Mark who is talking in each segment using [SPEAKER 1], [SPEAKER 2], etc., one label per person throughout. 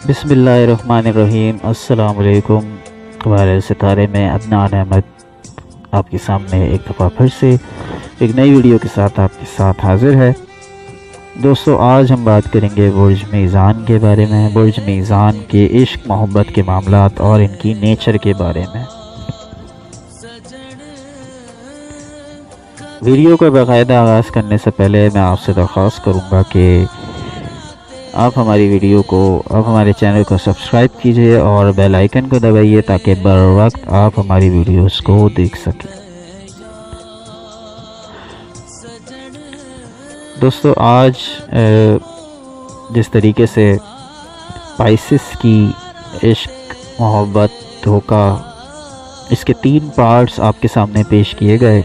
[SPEAKER 1] بسم اللہ الرحمن الرحیم۔ السلام علیکم۔ ہمارے ستارے میں عدنان احمد آپ کے سامنے ایک دفعہ پھر سے ایک نئی ویڈیو کے ساتھ آپ کے ساتھ حاضر ہے۔ دوستو، آج ہم بات کریں گے برج میزان کے بارے میں، برج میزان کے عشق محبت کے معاملات اور ان کی نیچر کے بارے میں۔ ویڈیو کو باقاعدہ آغاز کرنے سے پہلے میں آپ سے درخواست کروں گا کہ آپ ہمارے چینل کو سبسکرائب کیجئے اور بیل آئیکن کو دبائیے تاکہ بر وقت آپ ہماری ویڈیوز کو دیکھ سکیں۔ دوستو، آج جس طریقے سے پائسس کی عشق محبت دھوکہ، اس کے 3 پارٹس آپ کے سامنے پیش کیے گئے۔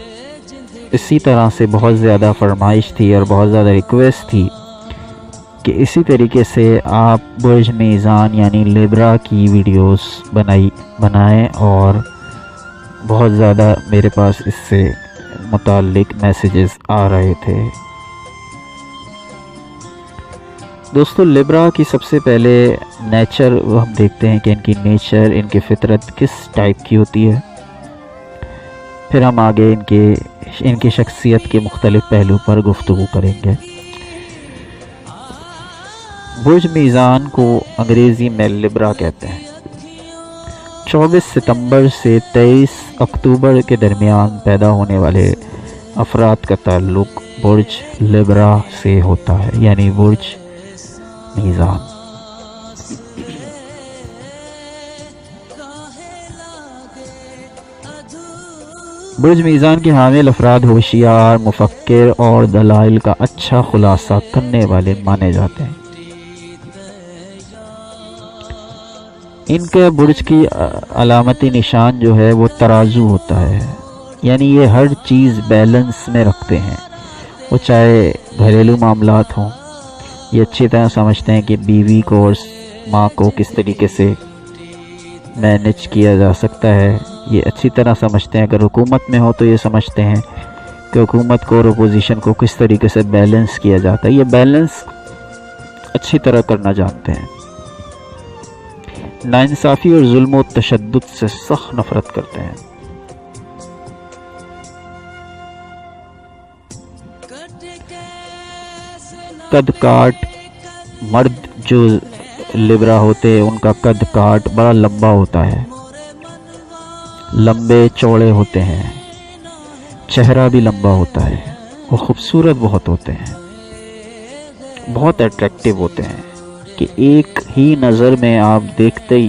[SPEAKER 1] اسی طرح سے بہت زیادہ فرمائش تھی اور بہت زیادہ ریکویسٹ تھی کہ اسی طریقے سے آپ برج میزان یعنی لیبرا کی ویڈیوز بنائیں، اور بہت زیادہ میرے پاس اس سے متعلق میسیجز آ رہے تھے۔ دوستو، لیبرا کی سب سے پہلے نیچر ہم دیکھتے ہیں کہ ان کی نیچر، ان کی فطرت کس ٹائپ کی ہوتی ہے، پھر ہم آگے ان کی شخصیت کے مختلف پہلو پر گفتگو کریں گے۔ برج میزان کو انگریزی میں لیبرا کہتے ہیں۔ 24 ستمبر سے 23 اکتوبر کے درمیان پیدا ہونے والے افراد کا تعلق برج لیبرا سے ہوتا ہے، یعنی برج میزان۔ برج میزان کے حامل افراد ہوشیار، مفکر اور دلائل کا اچھا خلاصہ کرنے والے مانے جاتے ہیں۔ ان کے برج کی علامتی نشان جو ہے وہ ترازو ہوتا ہے، یعنی یہ ہر چیز بیلنس میں رکھتے ہیں۔ وہ چاہے گھریلو معاملات ہوں، یہ اچھی طرح سمجھتے ہیں کہ بیوی کو اور ماں کو کس طریقے سے مینیج کیا جا سکتا ہے، یہ اچھی طرح سمجھتے ہیں۔ اگر حکومت میں ہو تو یہ سمجھتے ہیں کہ حکومت کو اور اپوزیشن کو کس طریقے سے بیلنس کیا جاتا ہے، یہ بیلنس اچھی طرح کرنا جانتے ہیں۔ ناانصافی اور ظلم و تشدد سے سخت نفرت کرتے ہیں۔ قد کاٹ، مرد جو لیبرا ہوتے ہیں ان کا قد کاٹ بڑا لمبا ہوتا ہے، لمبے چوڑے ہوتے ہیں، چہرہ بھی لمبا ہوتا ہے، وہ خوبصورت بہت ہوتے ہیں، بہت اٹریکٹیو ہوتے ہیں کہ ایک ہی نظر میں آپ دیکھتے ہی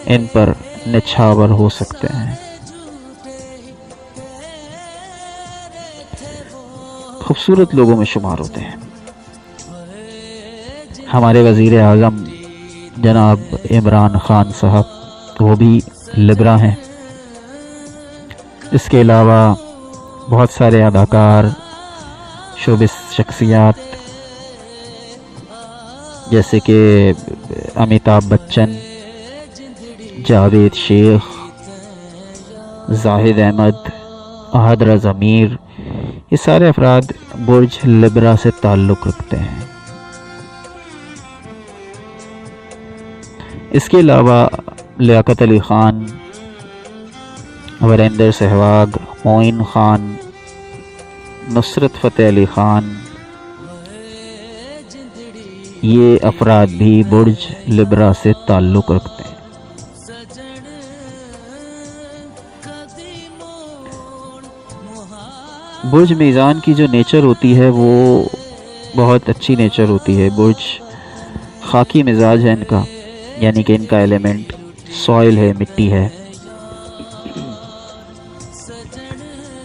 [SPEAKER 1] ان پر نچھاور ہو سکتے ہیں۔ خوبصورت لوگوں میں شمار ہوتے ہیں۔ ہمارے وزیر اعظم جناب عمران خان صاحب وہ بھی لیبرا ہیں۔ اس کے علاوہ بہت سارے اداکار، شوبز شخصیات جیسے کہ امیتابھ بچن، جاوید شیخ، زاہد احمد، احد رضا میر، یہ سارے افراد برج لیبرا سے تعلق رکھتے ہیں۔ اس کے علاوہ لیاقت علی خان، وریندر سہواگ، معین خان، نصرت فتح علی خان، یہ افراد بھی برج لیبرا سے تعلق رکھتے ہیں۔ برج میزان کی جو نیچر ہوتی ہے وہ بہت اچھی نیچر ہوتی ہے۔ برج خاکی مزاج ہے ان کا، یعنی کہ ان کا ایلیمنٹ سوائل ہے، مٹی ہے۔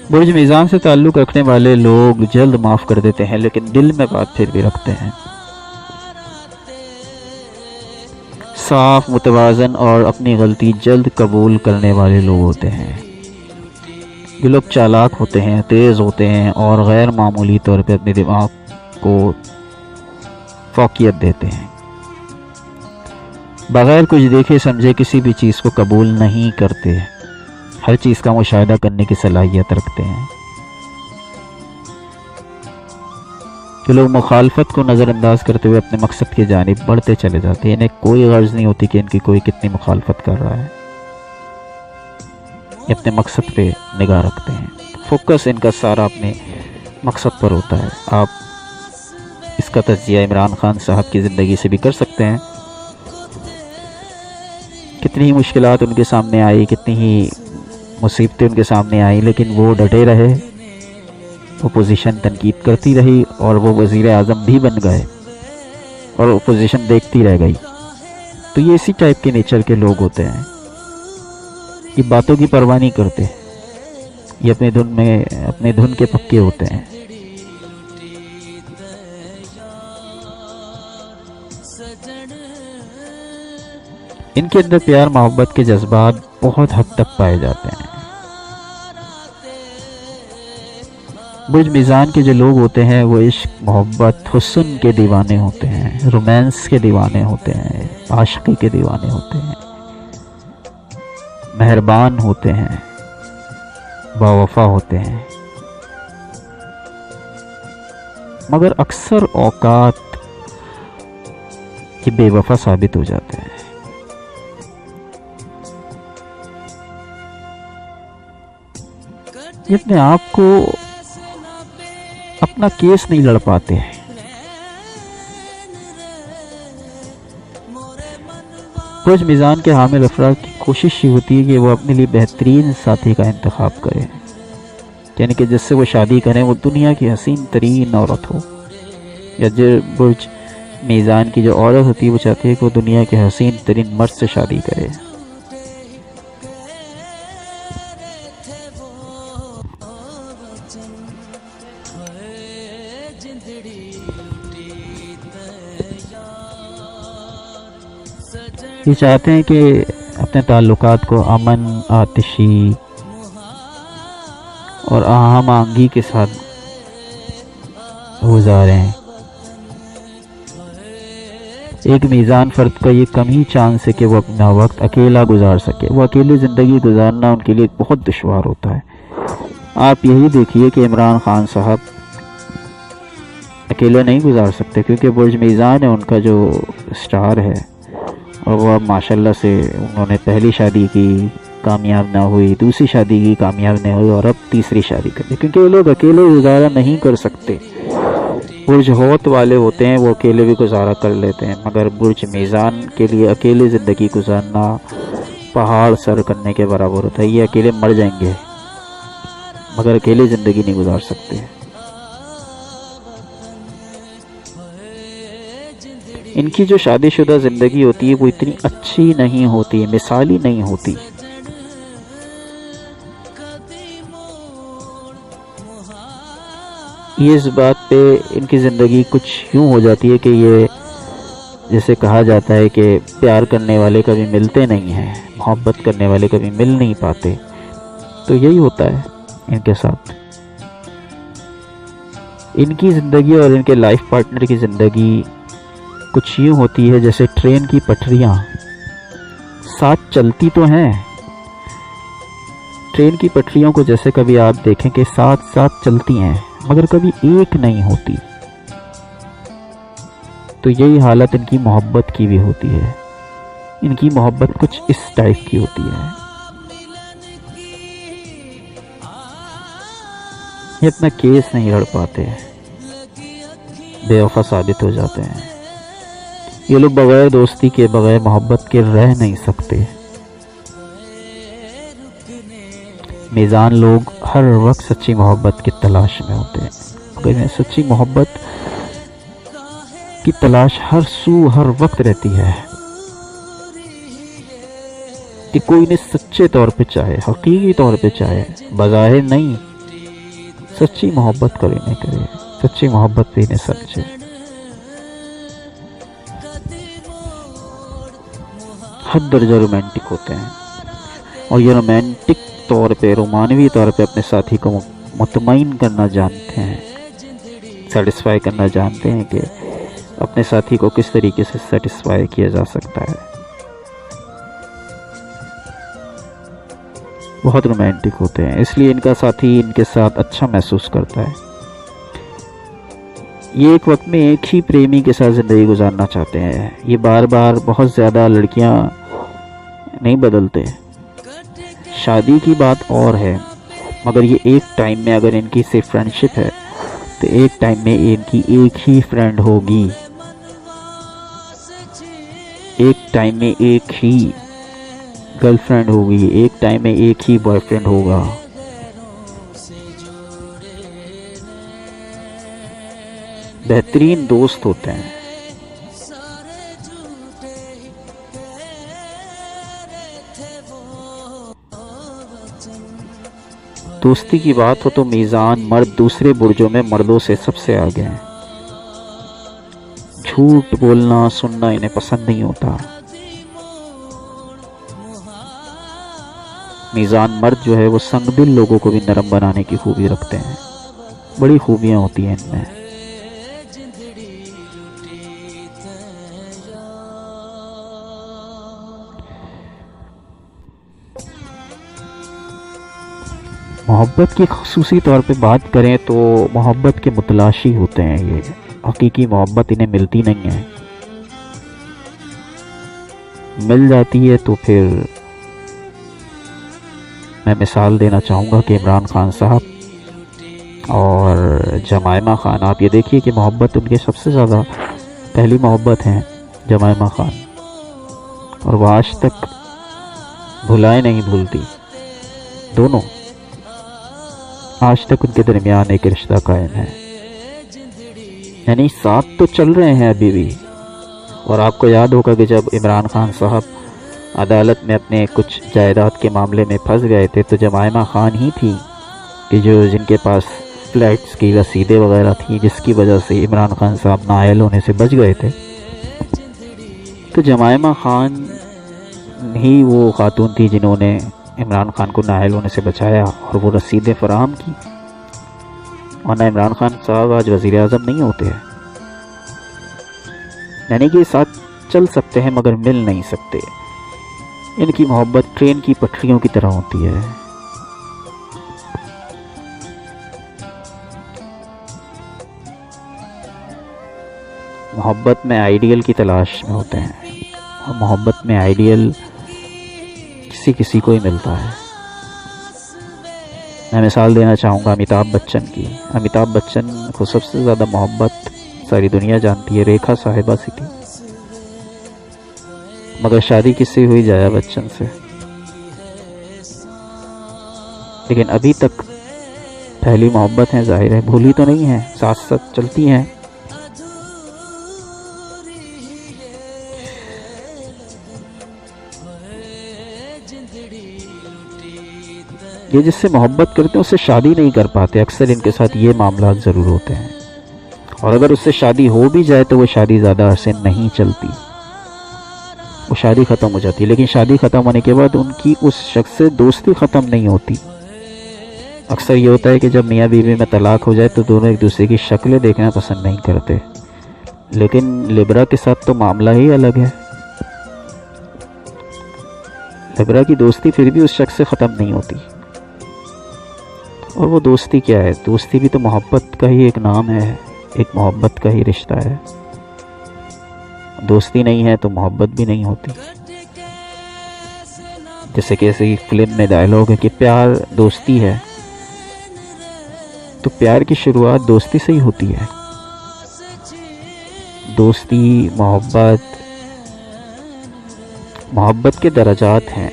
[SPEAKER 1] برج میزان سے تعلق رکھنے والے لوگ جلد معاف کر دیتے ہیں، لیکن دل میں بات پھر بھی رکھتے ہیں۔ صاف، متوازن اور اپنی غلطی جلد قبول کرنے والے لوگ ہوتے ہیں۔ یہ لوگ چالاک ہوتے ہیں، تیز ہوتے ہیں اور غیر معمولی طور پہ اپنے دماغ کو فوقیت دیتے ہیں۔ بغیر کچھ دیکھے سمجھے کسی بھی چیز کو قبول نہیں کرتے، ہر چیز کا مشاہدہ کرنے کی صلاحیت رکھتے ہیں۔ کہ لوگ مخالفت کو نظر انداز کرتے ہوئے اپنے مقصد کی جانب بڑھتے چلے جاتے ہیں. انہیں کوئی غرض نہیں ہوتی کہ ان کی کوئی کتنی مخالفت کر رہا ہے. یہ اپنے مقصد پہ نگاہ رکھتے ہیں. فوکس ان کا سارا اپنے مقصد پر ہوتا ہے. آپ اس کا تجزیہ عمران خان صاحب کی زندگی سے بھی کر سکتے ہیں. کتنی ہی مشکلات ان کے سامنے آئی، کتنی ہی مصیبتیں ان کے سامنے آئیں، لیکن وہ ڈٹے رہے. اپوزیشن تنقید کرتی رہی اور وہ وزیر اعظم بھی بن گئے اور اپوزیشن دیکھتی رہ گئی. تو یہ اسی ٹائپ کے نیچر کے لوگ ہوتے ہیں. یہ باتوں کی پرواہ نہیں کرتے. یہ اپنے دھن کے پکے ہوتے ہیں. ان کے اندر پیار محبت کے جذبات بہت حد تک پائے جاتے ہیں. برج میزان کے جو لوگ ہوتے ہیں وہ عشق، محبت، حسن کے دیوانے ہوتے ہیں، رومانس کے دیوانے ہوتے ہیں، عاشقی کے دیوانے ہوتے ہیں، مہربان ہوتے ہیں، باوفا ہوتے ہیں. مگر اکثر اوقات یہ بے وفا ثابت ہو جاتے ہیں. یہ اپنے آپ کو اپنا کیس نہیں لڑ پاتے ہیں. برج میزان کے حامل افراد کی کوشش یہ ہوتی ہے کہ وہ اپنے لیے بہترین ساتھی کا انتخاب کریں، یعنی کہ جس سے وہ شادی کریں وہ دنیا کی حسین ترین عورت ہو. یا جو برج میزان کی جو عورت ہوتی ہے وہ چاہتی ہے کہ وہ دنیا کے حسین ترین مرد سے شادی کرے. یہ چاہتے ہیں کہ اپنے تعلقات کو امن، آتشی اور ہم آہنگی کے ساتھ گزاریں. ایک میزان فرد کا یہ کم ہی چانس ہے کہ وہ اپنا وقت اکیلا گزار سکے. وہ اکیلی زندگی گزارنا ان کے لیے بہت دشوار ہوتا ہے. آپ یہی دیکھیے کہ عمران خان صاحب اکیلے نہیں گزار سکتے، کیونکہ برج میزان ہے ان کا جو سٹار ہے، اور وہ اب ماشاءاللہ سے انہوں نے پہلی شادی کی، کامیاب نہ ہوئی، دوسری شادی کی، کامیاب نہیں ہوئی، اور اب تیسری شادی کریں، کیونکہ یہ لوگ اکیلے گزارا نہیں کر سکتے. برج ہوت والے ہوتے ہیں وہ اکیلے بھی گزارا کر لیتے ہیں، مگر برج میزان کے لیے اکیلے زندگی گزارنا پہاڑ سر کرنے کے برابر ہوتا ہے. یہ اکیلے مر جائیں گے مگر اکیلے زندگی نہیں گزار سکتے. ان کی جو شادی شدہ زندگی ہوتی ہے وہ اتنی اچھی نہیں ہوتی، مثالی نہیں ہوتی. یہ اس بات پہ ان کی زندگی کچھ یوں ہو جاتی ہے کہ یہ جیسے کہا جاتا ہے کہ پیار کرنے والے کبھی ملتے نہیں ہیں، محبت کرنے والے کبھی مل نہیں پاتے. تو یہی ہوتا ہے ان کے ساتھ. ان کی زندگی اور ان کے لائف پارٹنر کی زندگی کچھ یوں ہوتی ہے جیسے ٹرین کی پٹریاں ساتھ چلتی تو ہیں. ٹرین کی پٹریوں کو جیسے کبھی آپ دیکھیں کہ ساتھ ساتھ چلتی ہیں مگر کبھی ایک نہیں ہوتی. تو یہی حالت ان کی محبت کی بھی ہوتی ہے. ان کی محبت کچھ اس ٹائپ کی ہوتی ہے. یہ اپنا کیس نہیں لڑ پاتے، بے وفا ثابت ہو جاتے ہیں. یہ لوگ بغیر دوستی کے، بغیر محبت کے رہ نہیں سکتے. میزان لوگ ہر وقت سچی محبت کی تلاش میں ہوتے ہیں، مگر انہیں سچی محبت کی تلاش ہر سو ہر وقت رہتی ہے کہ کوئی انہیں سچے طور پہ چاہے، حقیقی طور پہ چاہے، بظاہر نہیں. سچی محبت کرے نہ کرے، سچی محبت پہ انہیں سمجھے. حد درجہ رومانٹک ہوتے ہیں، اور یہ رومانٹک طور پہ، رومانوی طور پہ اپنے ساتھی کو مطمئن کرنا جانتے ہیں، سیٹسفائی کرنا جانتے ہیں کہ اپنے ساتھی کو کس طریقے سے سیٹسفائی کیا جا سکتا ہے. بہت رومانٹک ہوتے ہیں، اس لیے ان کا ساتھی ان کے ساتھ اچھا محسوس کرتا ہے. یہ ایک وقت میں ایک ہی پریمی کے ساتھ زندگی گزارنا چاہتے ہیں. یہ بار بار بہت زیادہ لڑکیاں نہیں بدلتے. شادی کی بات اور ہے، مگر یہ ایک ٹائم میں اگر ان کی صرف فرینڈشپ ہے تو ایک ٹائم میں ان کی ایک ہی فرینڈ ہوگی، ایک ٹائم میں ایک ہی گرل فرینڈ ہوگی، ایک ٹائم میں ایک ہی بوائے فرینڈ ہوگا. بہترین دوست ہوتے ہیں. دوستی کی بات ہو تو میزان مرد دوسرے برجوں میں مردوں سے سب سے آگے ہیں. جھوٹ بولنا سننا انہیں پسند نہیں ہوتا. میزان مرد جو ہے وہ سنگ دل لوگوں کو بھی نرم بنانے کی خوبی رکھتے ہیں. بڑی خوبیاں ہوتی ہیں ان میں. محبت کی خصوصی طور پہ بات کریں تو محبت کے متلاشی ہوتے ہیں. یہ حقیقی محبت انہیں ملتی نہیں ہے. مل جاتی ہے تو پھر میں مثال دینا چاہوں گا کہ عمران خان صاحب اور جمائمہ خان. آپ یہ دیکھیے کہ محبت ان کے سب سے زیادہ پہلی محبت ہیں جمائمہ خان، اور وہ آج تک بھلائے نہیں بھولتی. دونوں آج تک ان کے درمیان ایک رشتہ قائم ہے، یعنی ساتھ تو چل رہے ہیں ابھی بھی. اور آپ کو یاد ہوگا کہ جب عمران خان صاحب عدالت میں اپنے کچھ جائیداد کے معاملے میں پھنس گئے تھے تو جمائمہ خان ہی تھی کہ جن کے پاس فلیٹس کی رسیدیں وغیرہ تھیں، جس کی وجہ سے عمران خان صاحب نااہل ہونے سے بچ گئے تھے. تو جمائمہ خان ہی وہ خاتون تھی جنہوں نے عمران خان کو نااہل ہونے سے بچایا اور وہ رسیدیں فراہم کی، ورنہ عمران خان صاحب آج وزیر اعظم نہیں ہوتے ہیں. یعنی کہ ساتھ چل سکتے ہیں مگر مل نہیں سکتے. ان کی محبت ٹرین کی پٹریوں کی طرح ہوتی ہے. محبت میں آئیڈیل کی تلاش میں ہوتے ہیں، اور محبت میں آئیڈیل کسی کو ہی ملتا ہے. میں مثال دینا چاہوں گا امیتابھ بچن کی. امیتابھ بچن کو سب سے زیادہ محبت ساری دنیا جانتی ہے ریکھا صاحبہ سے تھی، مگر شادی کس سے ہوئی؟ جایا بچن سے. لیکن ابھی تک پہلی محبت ہیں، ظاہر ہے بھولی تو نہیں ہیں، ساتھ ساتھ چلتی ہیں. یہ جس سے محبت کرتے ہیں اس سے شادی نہیں کر پاتے. اکثر ان کے ساتھ یہ معاملات ضرور ہوتے ہیں، اور اگر اس سے شادی ہو بھی جائے تو وہ شادی زیادہ عرصے نہیں چلتی، وہ شادی ختم ہو جاتی ہے. لیکن شادی ختم ہونے کے بعد ان کی اس شخص سے دوستی ختم نہیں ہوتی. اکثر یہ ہوتا ہے کہ جب میاں بیوی میں طلاق ہو جائے تو دونوں ایک دوسرے کی شکلیں دیکھنا پسند نہیں کرتے. لیکن لبرا کے ساتھ تو معاملہ ہی الگ ہے. لبرا کی دوستی پھر بھی اس شخص سے ختم نہیں ہوتی. اور وہ دوستی کیا ہے؟ دوستی بھی تو محبت کا ہی ایک نام ہے، ایک محبت کا ہی رشتہ ہے. دوستی نہیں ہے تو محبت بھی نہیں ہوتی. جیسے کہ ایسی فلم میں ڈائلاگ ہے کہ پیار دوستی ہے، تو پیار کی شروعات دوستی سے ہی ہوتی ہے. دوستی محبت کے درجات ہیں،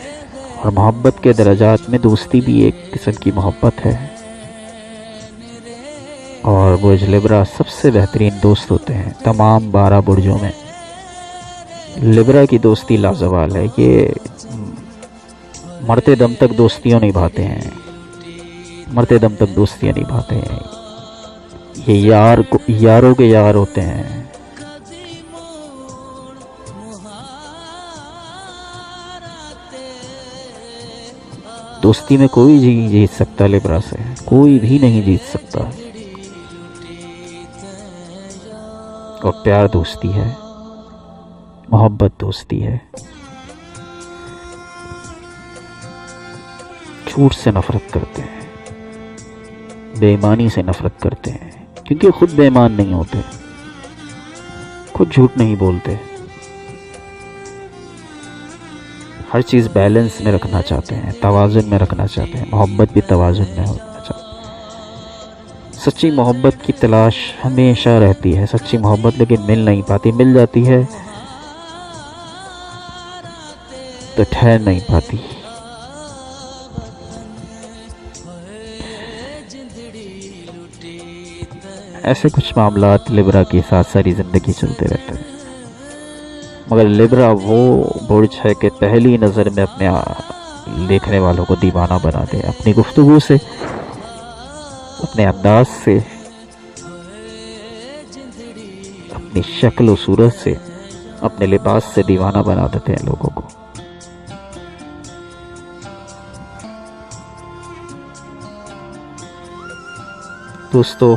[SPEAKER 1] اور محبت کے درجات میں دوستی بھی ایک قسم کی محبت ہے. اور برج لبرا سب سے بہترین دوست ہوتے ہیں تمام 12 برجوں میں. لبرا کی دوستی لازوال ہے. یہ مرتے دم تک دوستیاں نبھاتے ہیں، مرتے دم تک دوستیاں نبھاتے ہیں. یہ یاروں کے یار ہوتے ہیں. دوستی میں کوئی نہیں جیت سکتا لبرا سے، کوئی بھی نہیں جیت سکتا. اور پیار دوستی ہے، محبت دوستی ہے. جھوٹ سے نفرت کرتے ہیں، بے ایمانی سے نفرت کرتے ہیں، کیونکہ خود بے ایمان نہیں ہوتے، خود جھوٹ نہیں بولتے، ہر چیز بیلنس میں رکھنا چاہتے ہیں، توازن میں رکھنا چاہتے ہیں، محبت بھی توازن میں ہونا چاہتے ہیں۔ سچی محبت کی تلاش ہمیشہ رہتی ہے، سچی محبت لیکن مل نہیں پاتی، مل جاتی ہے تو ٹھہر نہیں پاتی۔ ایسے کچھ معاملات لیبرا کے ساتھ ساری زندگی چلتے رہتے ہیں، مگر لیبرا وہ برج ہے کہ پہلی نظر میں اپنے دیکھنے والوں کو دیوانہ بنا دے، اپنی گفتگو سے، اپنے انداز سے، اپنی شکل و صورت سے، اپنے لباس سے دیوانہ بنا دیتے ہیں لوگوں کو۔ دوستو،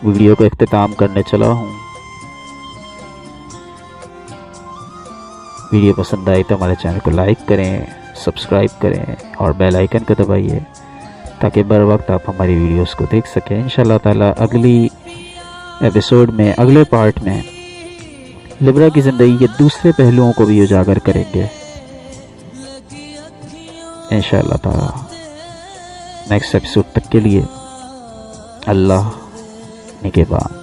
[SPEAKER 1] ویڈیو کو اختتام کرنے چلا ہوں۔ ویڈیو پسند آئی تو ہمارے چینل کو لائک کریں، سبسکرائب کریں اور بیل آئیکن کو دبائیے تاکہ بر وقت آپ ہماری ویڈیوز کو دیکھ سکیں۔ انشاءاللہ تعالی اگلی ایپیسوڈ میں، اگلے پارٹ میں لیبرا کی زندگی کے دوسرے پہلوؤں کو بھی اجاگر کریں گے انشاءاللہ تعالی۔ نیکسٹ ایپیسوڈ تک کے لیے اللہ نگہبان۔